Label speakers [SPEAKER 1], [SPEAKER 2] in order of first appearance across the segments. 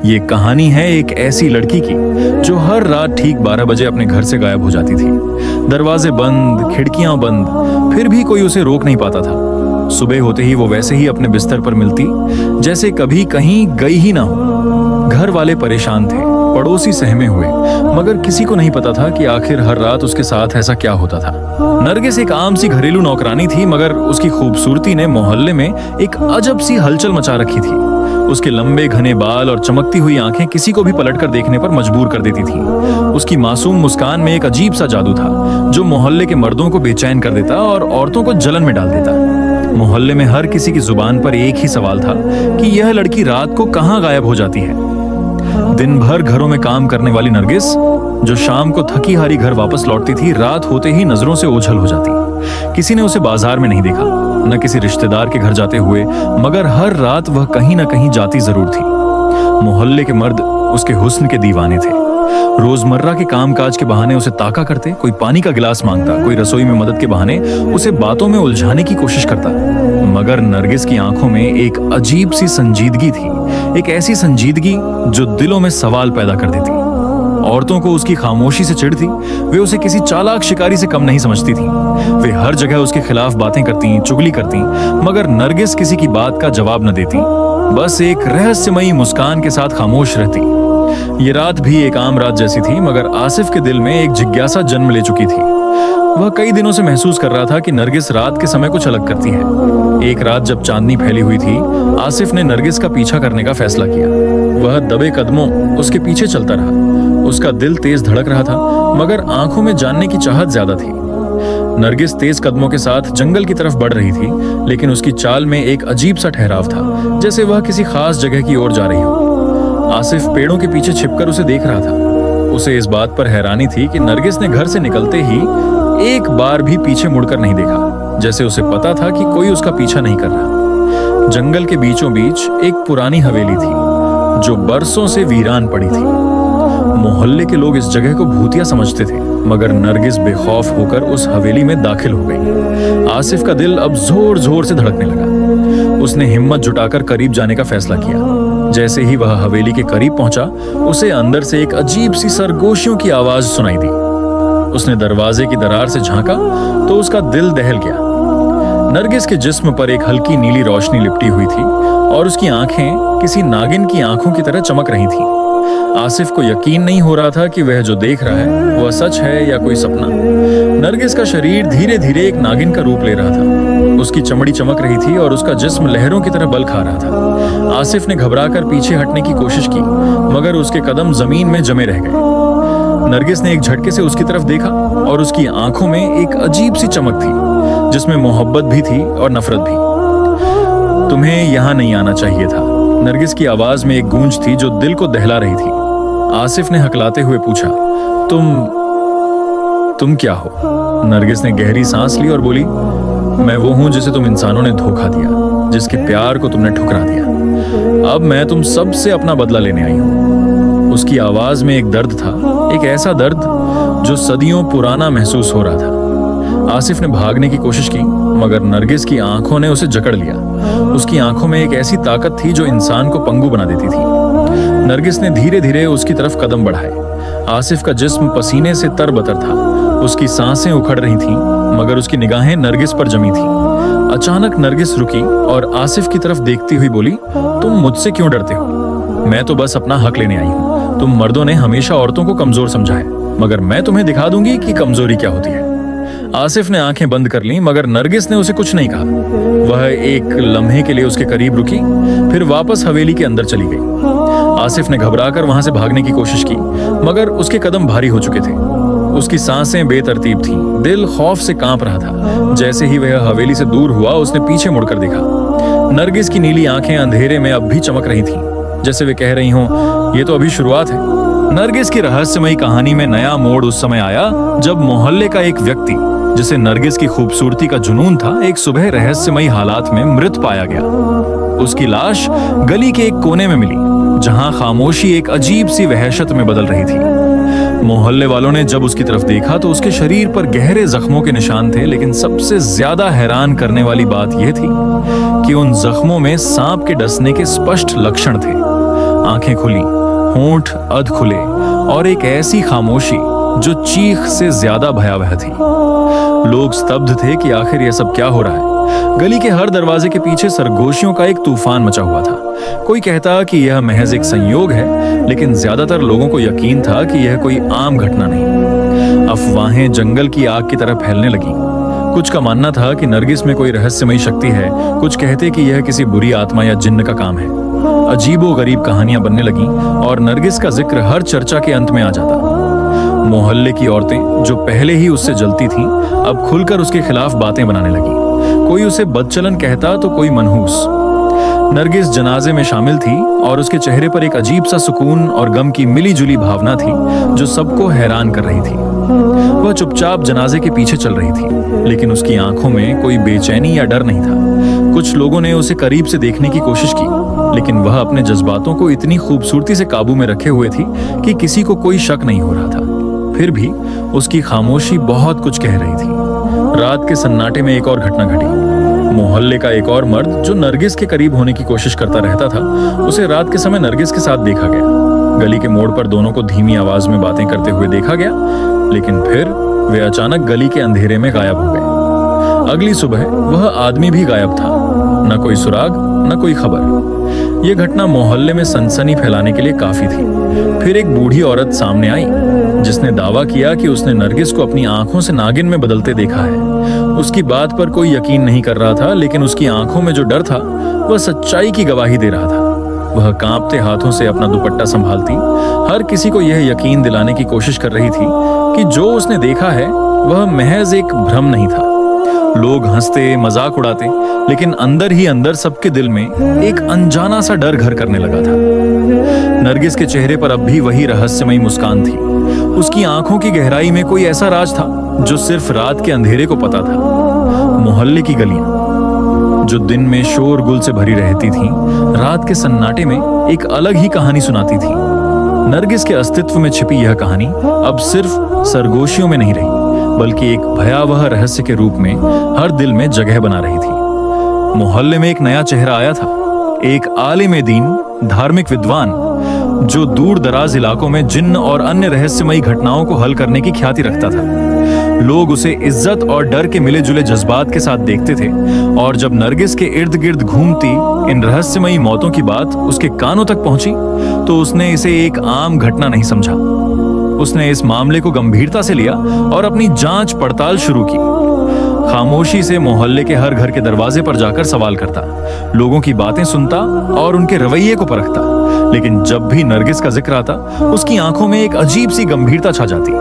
[SPEAKER 1] ये कहानी है एक ऐसी लड़की की जो हर रात ठीक 12 बजे अपने घर से गायब हो जाती थी। दरवाजे बंद, खिड़कियां बंद, फिर भी कोई उसे रोक नहीं पाता था। सुबह होते ही वो वैसे ही अपने बिस्तर पर मिलती जैसे कभी कहीं गई ही ना हो। घर वाले परेशान थे, पड़ोसी सहमे हुए, मगर किसी को नहीं पता था कि आखिर हर रात उसके साथ ऐसा क्या होता था। नरगिस एक आम सी घरेलू नौकरानी थी, मगर उसकी खूबसूरती ने मोहल्ले में एक अजब सी हलचल मचा रखी थी। उसके लंबे घने बाल और चमकती हुई आंखें किसी को भी पलटकर देखने पर मजबूर कर देती थी। उसकी मासूम मुस्कान में एक अजीब सा जादू था जो मोहल्ले के मर्दों को बेचैन कर देता और औरतों को जलन में डाल देता। मोहल्ले में हर किसी की जुबान पर एक ही सवाल था कि यह लड़की रात को कहाँ गायब हो जाती है। दिन भर घरों में काम करने वाली नरगिस, जो शाम को थकी हारी घर वापस लौटती थी, रात होते ही नजरों से ओझल हो जाती। किसी ने उसे बाजार में नहीं देखा, न किसी रिश्तेदार के घर जाते हुए, मगर हर रात वह कहीं न कहीं जाती जरूर थी। मोहल्ले के मर्द उसके हुस्न के दीवाने थे। रोजमर्रा के कामकाज के बहाने उसे ताका करते, कोई पानी का गिलास मांगता, कोई रसोई में मदद के बहाने उसे बातों में उलझाने की कोशिश करता। मगर नरगिस की आंखों में एक अजीब सी संजीदगी थी, एक ऐसी संजीदगी जो दिलों में सवाल पैदा कर देती। औरतों को उसकी खामोशी से चिढ़ थी, वे उसे किसी चालाक शिकारी से कम नहीं समझती थीं। वे हर जगह उसके खिलाफ बातें करती, चुगली करती, मगर नरगिस किसी की बात का जवाब न देती, बस एक रहस्यमयी मुस्कान के साथ खामोश रहती। ये रात भी एक आम रात जैसी थी, मगर आसिफ के दिल में एक जिज्ञासा जन्म ले चुकी थी। वह कई दिनों से महसूस कर रहा था कि नरगिस रात के समय कुछ अलग करती है। एक रात जब चांदनी फैली हुई थी, आसिफ ने नरगिस का पीछा करने का फैसला किया। वह दबे कदमों उसके पीछे चलता रहा। उसका दिल तेज धड़क रहा था, मगर आंखों में जानने की चाहत ज्यादा थी। नरगिस तेज कदमों के साथ जंगल की तरफ बढ़ रही थी, लेकिन उसकी चाल में एक अजीब सा ठहराव था, जैसे वह किसी खास जगह की ओर जा रही हो। आसिफ पेड़ों के पीछे छिपकर उसे देख रहा था। उसे इस बात पर हैरानी थी कि नरगिस ने घर से निकलते ही एक बार भी पीछे मुड़कर नहीं देखा, जैसे उसे पता था कि कोई उसका पीछा नहीं कर रहा। जंगल के बीचों बीच एक पुरानी हवेली थी जो बरसों से वीरान पड़ी थी। मोहल्ले के लोग इस जगह को भूतिया समझते थे, मगर नरगिस बेखौफ होकर उस हवेली में दाखिल हो गई। आसिफ का दिल अब जोर जोर से धड़कने लगा। उसने हिम्मत जुटाकर करीब जाने का फैसला किया। जैसे ही वह हवेली के करीब पहुंचा, उसे अंदर से एक अजीब सी सरगोशियों की आवाज सुनाई दी। उसने दरवाजे की दरार से झांका तो उसका दिल दहल गया। नरगिस के जिस्म पर एक हल्की नीली रोशनी लिपटी हुई थी और उसकी आंखें किसी नागिन की आंखों की तरह चमक रही थीं। आसिफ को यकीन नहीं हो रहा था कि वह जो देख रहा है वह सच है या कोई सपना। नरगिस का शरीर धीरे धीरे एक नागिन का रूप ले रहा था। उसकी चमड़ी चमक रही थी और उसका जिस्म लहरों की तरह बल खा रहा था। आसिफ ने घबराकर पीछे हटने की कोशिश की, मगर उसके कदम जमीन में जमे रह गए। नरगिस ने एक झटके से उसकी तरफ देखा और उसकी आंखों में एक अजीब सी चमक थी, जिसमें मोहब्बत भी थी और नफरत भी। तुम्हें यहाँ नहीं आना चाहिए था, नरगिस की आवाज में एक गूंज थी जो दिल को दहला रही थी। आसिफ ने हकलाते हुए पूछा, तुम क्या हो? नरगिस ने गहरी सांस ली और बोली, मैं वो हूं जिसे तुम इंसानों ने धोखा दिया, जिसके प्यार को तुमने ठुकरा दिया। अब मैं तुम सबसे अपना बदला लेने आई हूं। उसकी आवाज में एक दर्द था, एक ऐसा दर्द जो सदियों पुराना महसूस हो रहा था। आसिफ ने भागने की कोशिश की, मगर नरगिस की आंखों ने उसे जकड़ लिया। उसकी आंखों में एक ऐसी ताकत थी जो इंसान को पंगु बना देती थी। नरगिस ने धीरे धीरे उसकी तरफ कदम बढ़ाए। आसिफ का जिस्म पसीने से तरबतर था। उसकी सांसें उखड़ रही थीं, मगर उसकी निगाहें नरगिस पर जमी थीं। अचानक नरगिस रुकी और आसिफ की तरफ देखती हुई बोली, तुम मुझसे क्यों डरते हो? मैं तो बस अपना हक लेने आई हूँ। तुम मर्दों ने हमेशा औरतों को कमजोर समझा है, मगर मैं तुम्हें दिखा दूंगी कि कमजोरी क्या होती है। आसिफ ने आंखें बंद कर लीं, मगर नरगिस ने उसे कुछ नहीं कहा। वह एक लम्हे के लिए उसके करीब रुकी, फिर वापस हवेली के अंदर चली गई। आसिफ ने घबराकर वहां से भागने की कोशिश की, मगर उसके कदम भारी हो चुके थे। उसकी सांसें बेतरतीब थीं, दिल खौफ से कांप रहा था। जैसे ही वह हवेली से दूर हुआ, उसने पीछे मुड़कर देखा। नरगिस की नीली आंखें अंधेरे में अब भी चमक रही थीं, जैसे वे कह रही हों, ये तो अभी शुरुआत है। नरगिस की रहस्यमयी कहानी में नया मोड़ उस समय आया जब मोहल्ले का एक व्यक्ति, जिसे नरगिस की खूबसूरती का जुनून था, एक सुबह रहस्यमयी हालात में मृत पाया गया। उसकी लाश गली के एक कोने में मिली, जहां खामोशी एक अजीब सी वहशत में बदल रही थी। मोहल्ले वालों ने जब उसकी तरफ देखा तो उसके शरीर पर गहरे जख्मों के निशान थे, लेकिन सबसे ज्यादा हैरान करने वाली बात यह थी कि उन जख्मों में सांप के डसने के स्पष्ट लक्षण थे। आंखें खुली, होंठ अध खुले और एक ऐसी खामोशी जो चीख से ज्यादा भयावह थी। लोग स्तब्ध थे कि आखिर यह सब क्या हो रहा है। गली के हर दरवाजे के पीछे सरगोशियों का एक तूफान मचा हुआ था। कोई कहता कि यह महज एक संयोग है, लेकिन ज्यादातर लोगों को यकीन था कि यह कोई आम घटना नहीं। अफवाहें जंगल की आग की तरह फैलने लगी। कुछ का मानना था कि नरगिस में कोई रहस्यमयी शक्ति है, कुछ कहते कि यह किसी बुरी आत्मा या जिन्न का काम है। अजीबो गरीब कहानियां बनने लगीं और नरगिस का जिक्र हर चर्चा के अंत में आ जाता। मोहल्ले की औरतें जो पहले ही उससे जलती थीं, अब खुलकर उसके खिलाफ बातें बनाने लगी। कोई उसे बदचलन कहता तो कोई मनहूस। नरगिस जनाजे में शामिल थी और उसके चेहरे पर एक अजीब सा सुकून और गम की मिली जुली भावना थी जो सबको हैरान कर रही थी। वह चुपचाप जनाजे के पीछे चल रही थी, लेकिन उसकी आंखों में कोई बेचैनी या डर नहीं था। कुछ लोगों ने उसे करीब से देखने की कोशिश की, लेकिन वह अपने जज्बातों को इतनी खूबसूरती से काबू में रखे हुए थी कि किसी को कोई शक नहीं हो रहा था। फिर भी उसकी खामोशी बहुत कुछ कह रही थी। रात के सन्नाटे में एक और घटना घटी। मोहल्ले का एक और मर्द जो नरगिस के करीब होने की कोशिश करता रहता था, उसे रात के समय नरगिस के साथ देखा गया। गली के मोड़ पर दोनों को धीमी आवाज में बातें करते हुए देखा गया, लेकिन फिर वे अचानक गली के अंधेरे में गायब हो गए। अगली सुबह वह आदमी भी गायब था, न कोई सुराग न कोई खबर। यह घटना मोहल्ले में सनसनी फैलाने के लिए काफी थी। फिर एक बूढ़ी औरत सामने आई जिसने दावा किया कि उसने नरगिस को अपनी आंखों से नागिन में बदलते देखा है। उसकी बात पर कोई यकीन नहीं कर रहा था, लेकिन उसकी आंखों में जो डर था वह सच्चाई की गवाही दे रहा था। वह कांपते हाथों से अपना दुपट्टा संभालती हर किसी को यह यकीन दिलाने की कोशिश कर रही थी कि जो उसने देखा है वह महज एक भ्रम नहीं था। लोग हंसते मजाक उड़ाते, लेकिन अंदर ही अंदर सबके दिल में एक अनजाना सा डर घर करने लगा था। नरगिस के चेहरे पर अब भी वही रहस्यमयी मुस्कान थी। उसकी आंखों की गहराई में कोई ऐसा राज था जो सिर्फ रात के अंधेरे को पता था। मोहल्ले की गलियां जो दिन में शोरगुल से भरी रहती थीं, रात के सन्नाटे में एक अलग ही कहानी सुनाती थी। नरगिस के अस्तित्व में छिपी यह कहानी अब सिर्फ सरगोशियों में नहीं रही, बल्कि एक भयावह रहस्य के रूप में हर दिल में जगह बना रही थी। मोहल्ले में एक नया चेहरा आया था, एक आलिम दीन, धार्मिक विद्वान जो दूर दराज इलाकों में जिन्न और अन्य रहस्यमयी घटनाओं को हल करने की ख्याति रखता था। लोग उसे इज्जत और डर के मिले जुले जज्बात के साथ देखते थे, और जब नरगिस के इर्द गिर्द घूमती इन रहस्यमयी मौतों की बात उसके कानों तक पहुंची तो उसने इसे एक आम घटना नहीं समझा। उसने इस मामले को गंभीरता से लिया और अपनी जांच पड़ताल शुरू की। खामोशी से मोहल्ले के हर घर के दरवाजे पर जाकर सवाल करता, लोगों की बातें सुनता और उनके रवैये को परखता। लेकिन जब भी नरगिस का जिक्र आता, उसकी आंखों में एक अजीब सी गंभीरता छा जाती।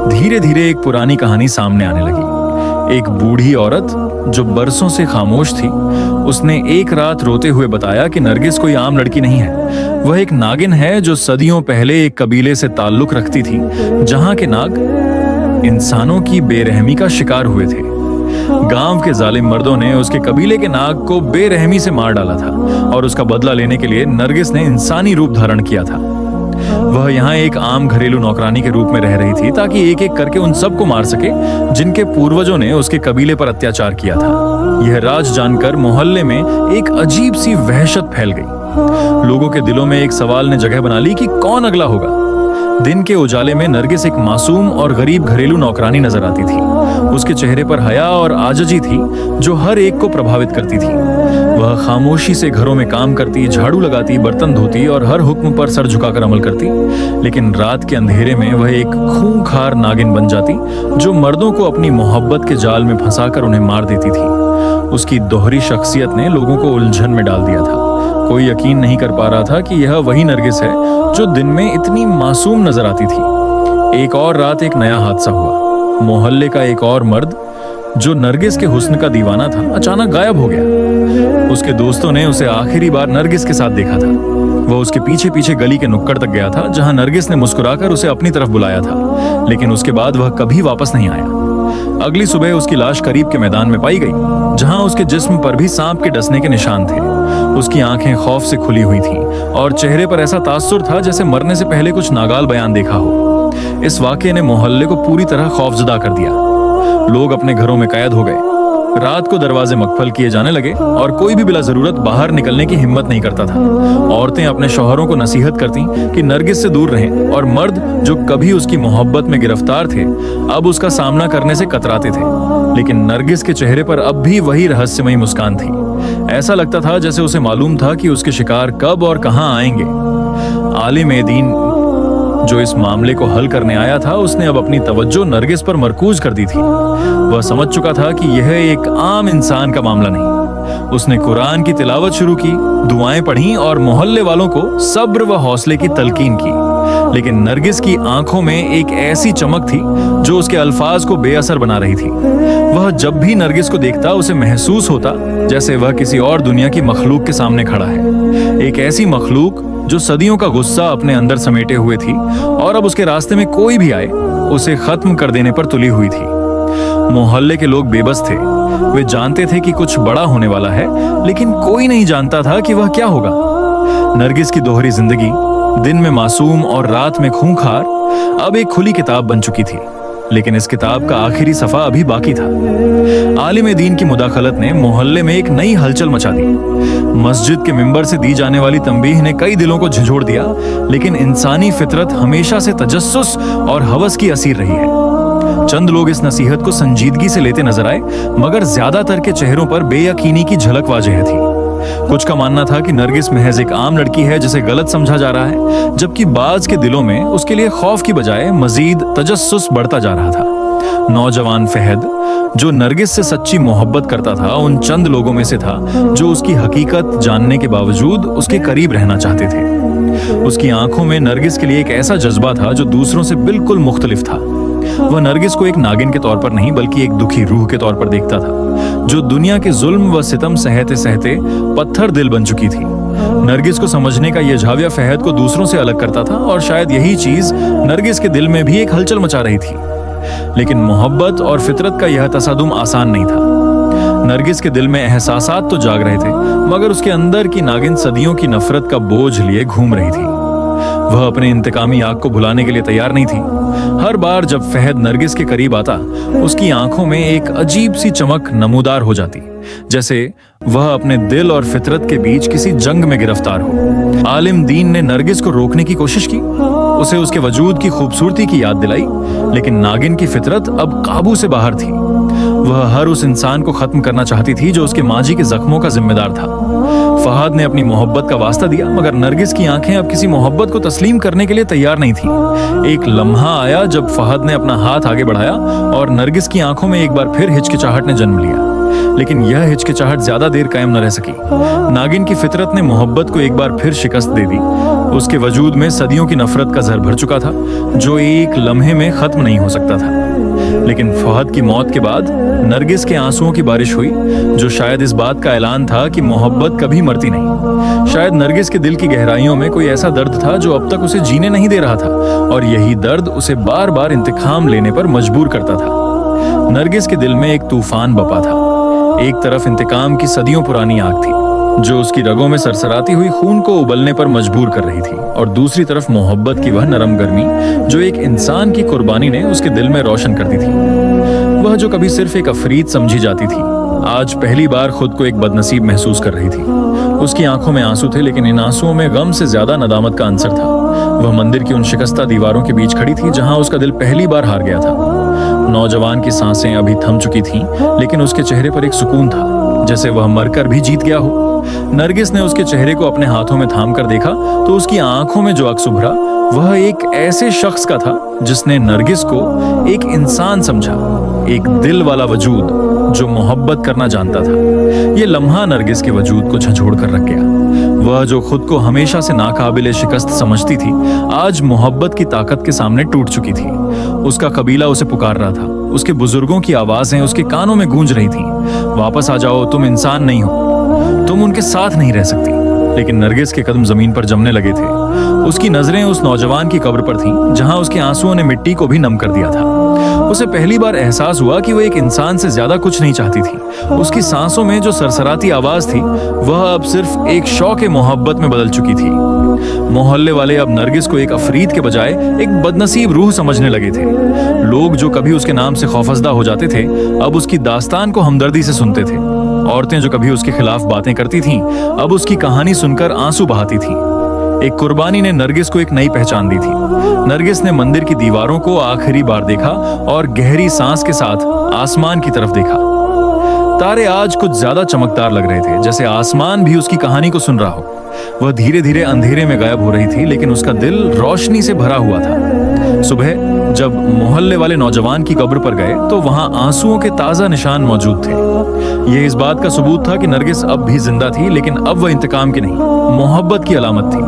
[SPEAKER 1] धीरे धीरे एक पुरानी कहानी सामने आने लगी। एक बूढ़ी औरत जो बरसों से खामोश थी, उसने एक रात रोते हुए बताया कि नरगिस कोई आम लड़की नहीं है। वह एक नागिन है जो सदियों पहले एक कबीले से ताल्लुक रखती थी, जहां के नाग इंसानों की बेरहमी का शिकार हुए थे। गांव के जालिम मर्दों ने उसके कबीले के नाग को बेरहमी से मार डाला था, और उसका बदला लेने के लिए नरगिस ने इंसानी रूप धारण किया था। वह यहाँ एक आम घरेलू नौकरानी के रूप में रह रही थी, ताकि एक एक करके उन सबको मार सके जिनके पूर्वजों ने उसके कबीले पर अत्याचार किया था। यह राज जानकर मोहल्ले में एक अजीब सी वहशत फैल गई। लोगों के दिलों में एक सवाल ने जगह बना ली कि कौन अगला होगा। दिन के उजाले में नरगिस एक मासूम और गरीब घरेलू नौकरानी नजर आती थी। उसके चेहरे पर हया और आजजी थी जो हर एक को प्रभावित करती थी। वह खामोशी से घरों में काम करती, झाड़ू लगाती, बर्तन धोती और हर हुक्म पर सर झुकाकर अमल करती। लेकिन रात के अंधेरे में वह एक खूंखार नागिन बन जाती जो मर्दों को अपनी मोहब्बत के जाल में फंसाकर उन्हें मार देती थी। उसकी दोहरी शख्सियत ने लोगों को उलझन में डाल दिया था। कोई यकीन नहीं कर पा रहा था कि यह वही नरगिस है जो दिन में इतनी मासूम नजर आती थी। एक और रात एक नया हादसा हुआ। मोहल्ले का एक और मर्द जो नरगिस के हुस्न का दीवाना था, अचानक गायब हो गया। उसके दोस्तों ने उसे आखिरी बार नरगिस के साथ देखा था। वह उसके पीछे पीछे गली के नुक्कड़ तक गया था, जहां नरगिस ने मुस्कुराकर उसे अपनी तरफ बुलाया था, लेकिन उसके बाद वह कभी वापस नहीं आया। अगली सुबह उसकी लाश करीब के मैदान में पाई गई, जहां उसके जिस्म पर भी सांप के डसने के निशान थे। उसकी आंखें खौफ से खुली हुई थीं और चेहरे पर ऐसा तासुर था जैसे मरने से पहले कुछ नागाल बयान देखा हो। इस वाकये ने मोहल्ले को पूरी तरह खौफजदा कर दिया। लोग अपने घरों में कैद हो गए। रात को दरवाजे मकफल किए जाने लगे और कोई भी बिला जरूरत बाहर निकलने की हिम्मत नहीं करता था। औरतें अपने शौहरों को नसीहत करती कि नरगिस से दूर रहें और मर्द जो कभी उसकी मोहब्बत में गिरफ्तार थे अब उसका सामना करने से कतराते थे। लेकिन नरगिस के चेहरे पर अब भी वही रहस्यमयी मुस्कान थी। ऐसा लगता था जैसे उसे मालूम था कि उसके शिकार कब और कहां आएंगे। आलिम ए दीन जो इस मामले को हल करने आया था उसने अब अपनी तवज्जो नरगिस पर मरकूज कर दी थी। वह समझ चुका था कि यह एक आम इंसान का मामला नहीं। उसने कुरान की तिलावत शुरू की, दुआएं पढ़ी और मोहल्ले वालों को सब्र व हौसले की तलकीन की। लेकिन नरगिस की आंखों में एक ऐसी चमक थी जो उसके अल्फाज को बेअसर बना रही थी। वह जब भी नरगिस को देखता उसे महसूस होता जैसे वह किसी और दुनिया की मखलूक के सामने खड़ा है। एक ऐसी मखलूक जो सदियों का गुस्सा अपने अंदर समेटे हुए थी और अब उसके रास्ते में कोई भी आए उसे खत्म कर देने पर तुली हुई थी। मोहल्ले के लोग बेबस थे। वे जानते थे कि कुछ बड़ा होने वाला है, लेकिन कोई नहीं जानता था कि वह क्या होगा। नरगिस की दोहरी जिंदगी, दिन में मासूम और रात में खूंखार, अब एक खुली किताब बन चुकी थी। लेकिन इस किताब का आखिरी सफा अभी बाकी था। आलिम दीन की मुदाखलत ने मोहल्ले में एक नई हलचल मचा दी। मस्जिद के मिंबर से दी जाने वाली तंबीह ने कई दिलों को झंझोड़ दिया, लेकिन इंसानी फितरत हमेशा से तजस्सुस और हवस की असीर रही है। चंद लोग इस नसीहत को संजीदगी से लेते नजर आए, मगर ज्यादातर के चेहरों पर बेयकीनी की झलक वाज़ेह थी। कुछ का मानना था कि नरगिस महज एक आम लड़की है जिसे गलत समझा जा रहा है, जबकि बाज के दिलों में उसके लिए खौफ की बजाय मजीद तजस्सुस बढ़ता जा रहा था। नौजवान फहद जो नरगिस से सच्ची मोहब्बत करता था उन चंद लोगों में से था जो उसकी हकीकत जानने के बावजूद उसके करीब रहना चाहते थे। उसकी आंखों में नरगिस के लिए एक ऐसा जज्बा था जो दूसरों से बिल्कुल मुख्तलिफ था। वह नरगिस को एक नागिन के तौर पर नहीं बल्कि एक दुखी रूह के तौर पर देखता था जो दुनिया के जुल्म व सितम सहते सहते पत्थर दिल बन चुकी थी। नरगिस को समझने का यह झाविया फहद को दूसरों से अलग करता था और शायद यही चीज नरगिस के दिल में भी एक हलचल मचा रही थी। लेकिन मोहब्बत और फितरत का यह तसादुम आसान नहीं था। नरगिस के दिल में एहसासात तो जाग रहे थे, मगर उसके अंदर की नागिन सदियों की नफरत का बोझ लिए घूम रही थी। वह अपने इंतकामी आग को भुलाने के लिए तैयार नहीं थी। हर बार जब फहद नरगिस के करीब आता उसकी आंखों में एक अजीब सी चमक नमूदार हो जाती, जैसे वह अपने दिल और फितरत के बीच किसी जंग में गिरफ्तार हो। आलिम दीन ने नरगिस को रोकने की कोशिश की, उसे उसके वजूद की खूबसूरती की याद दिलाई, लेकिन नागिन की फितरत अब काबू से बाहर थी। वह हर उस इंसान को खत्म करना चाहती थी जो उसके माजी के जख्मों का जिम्मेदार था। फहद ने अपनी मोहब्बत का वास्ता दिया, मगर नरगिस की आंखें अब किसी मोहब्बत को तस्लीम करने के लिए तैयार नहीं थी। एक लम्हा आया जब फहद ने अपना हाथ आगे बढ़ाया और नरगिस की आंखों में एक बार फिर हिचकिचाहट ने जन्म लिया। लेकिन यह हिचकिचाहट ज्यादा देर कायम न रह सकी। नागिन की फितरत ने मोहब्बत को एक बार फिर शिकस्त दे दी। उसके वजूद में सदियों की नफरत का जहर भर चुका था जो एक लम्हे में खत्म नहीं हो सकता था। लेकिन फहद की मौत के बाद नरगिस के आंसुओं की बारिश हुई, जो शायद इस बात का ऐलान था कि मोहब्बत कभी मरती नहीं। शायद नरगिस के दिल की गहराइयों में कोई ऐसा दर्द था जो अब तक उसे जीने नहीं दे रहा था, और यही दर्द उसे बार बार इंतकाम लेने पर मजबूर करता था। नरगिस के दिल में एक तूफान बपा था। एक तरफ इंतकाम की सदियों पुरानी आग थी जो उसकी रगों में सरसराती हुई खून को उबलने पर मजबूर कर रही थी, और दूसरी तरफ मोहब्बत की वह नरम गर्मी जो एक इंसान की कुर्बानी ने उसके दिल में रोशन कर दी थी। वह जो कभी सिर्फ एक अफरीद समझी जाती थी, आज पहली बार खुद को एक बदनसीब महसूस कर रही थी। उसकी आंखों में आंसू थे, लेकिन इन आंसुओं में गम से ज्यादा नदामत का अंसर था। वह मंदिर की उन शिकस्ता दीवारों के बीच खड़ी थी जहां उसका दिल पहली बार हार गया था। नौजवान की सांसें अभी थम चुकी थीं, लेकिन उसके चेहरे पर एक सुकून था, जैसे वह मरकर भी जीत गया हो। नरगिस ने उसके चेहरे को अपने हाथों में थाम कर देखा तो उसकी आंखों में जो अक्स उभरा वह एक ऐसे शख्स का था जिसने नरगिस को एक इंसान समझा, एक दिल वाला वजूद जो मोहब्बत करना जानता था। यह लम्हा नरगिस के वजूद को झंझोड़ कर रख गया। वह जो खुद को हमेशा से नाकाबिले शिकस्त समझती थी, आज मोहब्बत की ताकत के सामने टूट चुकी थी। उसका कबीला उसे पुकार रहा था, उसके बुजुर्गों की आवाजें उसके कानों में गूंज रही थीं। वापस आ जाओ, तुम इंसान नहीं हो, तुम उनके साथ नहीं रह सकती। लेकिन नरगिस के कदम जमीन पर जमने लगे थे। उसकी नजरें उस नौजवान की कब्र पर थीं, जहां उसके आंसुओं ने मिट्टी को भी नम कर दिया था। उसे पहली बार एहसास हुआ कि वो एक इंसान से ज्यादा कुछ नहीं चाहती थी। उसकी सांसों में जो सरसराती आवाज थी वह अब सिर्फ एक शौक मोहब्बत में बदल चुकी थी। मोहल्ले वाले अब नरगिस को एक अफरीद के बजाय एक बदनसीब रूह समझने लगे थे। लोग जो कभी उसके नाम से खौफजदा हो जाते थे अब उसकी दास्तान को हमदर्दी से सुनते थे। औरतें जो कभी उसके खिलाफ बातें करती थीं अब उसकी कहानी सुनकर आंसू बहाती थीं। एक कुर्बानी ने नरगिस को एक नई पहचान दी थी। नरगिस ने मंदिर की दीवारों को आखिरी बार देखा और गहरी सांस के साथ आसमान की तरफ देखा। तारे आज कुछ ज्यादा चमकदार लग रहे थे, जैसे आसमान भी उसकी कहानी को सुन रहा हो। वह धीरे धीरे अंधेरे में गायब हो रही थी, लेकिन उसका दिल रोशनी से भरा हुआ था। सुबह जब मोहल्ले वाले नौजवान की कब्र पर गए तो वहां आंसुओं के ताजा निशान मौजूद थे। यह इस बात का सबूत था कि नरगिस अब भी जिंदा थी, लेकिन अब वह इंतकाम की नहीं, मोहब्बत की अलामत थी।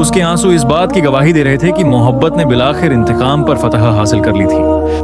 [SPEAKER 1] उसके आंसू इस बात की गवाही दे रहे थे कि मोहब्बत ने बिलाखिर इंतकाम पर फतह हासिल कर ली थी।